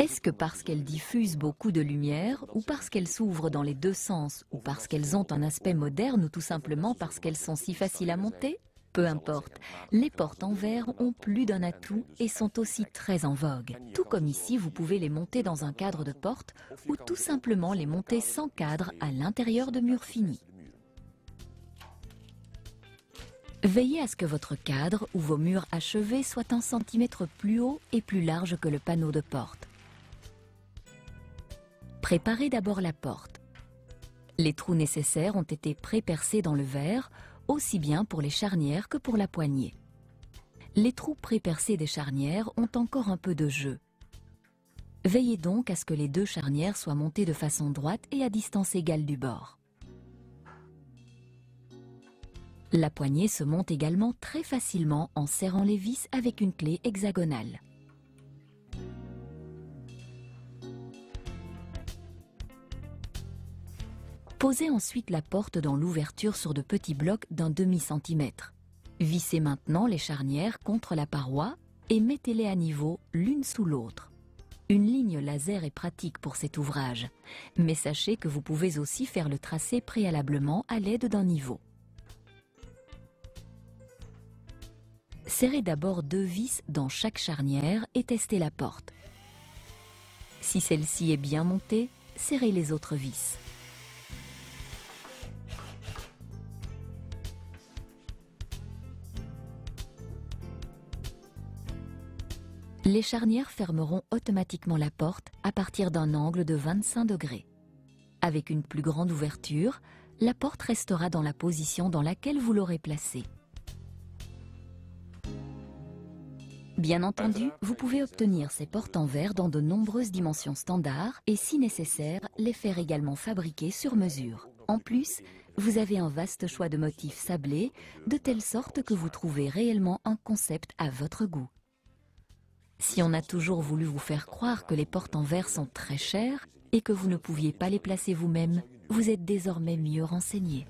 Est-ce que parce qu'elles diffusent beaucoup de lumière, ou parce qu'elles s'ouvrent dans les deux sens, ou parce qu'elles ont un aspect moderne, ou tout simplement parce qu'elles sont si faciles à monter? Peu importe, les portes en verre ont plus d'un atout et sont aussi très en vogue. Tout comme ici, vous pouvez les monter dans un cadre de porte, ou tout simplement les monter sans cadre à l'intérieur de murs finis. Veillez à ce que votre cadre ou vos murs achevés soient 1 centimètre plus haut et plus large que le panneau de porte. Préparez d'abord la porte. Les trous nécessaires ont été pré-percés dans le verre, aussi bien pour les charnières que pour la poignée. Les trous pré-percés des charnières ont encore un peu de jeu. Veillez donc à ce que les deux charnières soient montées de façon droite et à distance égale du bord. La poignée se monte également très facilement en serrant les vis avec une clé hexagonale. Posez ensuite la porte dans l'ouverture sur de petits blocs d'un demi-centimètre. Vissez maintenant les charnières contre la paroi et mettez-les à niveau l'une sous l'autre. Une ligne laser est pratique pour cet ouvrage, mais sachez que vous pouvez aussi faire le tracé préalablement à l'aide d'un niveau. Serrez d'abord 2 vis dans chaque charnière et testez la porte. Si celle-ci est bien montée, serrez les autres vis. Les charnières fermeront automatiquement la porte à partir d'un angle de 25 degrés. Avec une plus grande ouverture, la porte restera dans la position dans laquelle vous l'aurez placée. Bien entendu, vous pouvez obtenir ces portes en verre dans de nombreuses dimensions standards et, si nécessaire, les faire également fabriquer sur mesure. En plus, vous avez un vaste choix de motifs sablés, de telle sorte que vous trouvez réellement un concept à votre goût. Si on a toujours voulu vous faire croire que les portes en verre sont très chères et que vous ne pouviez pas les placer vous-même, vous êtes désormais mieux renseigné.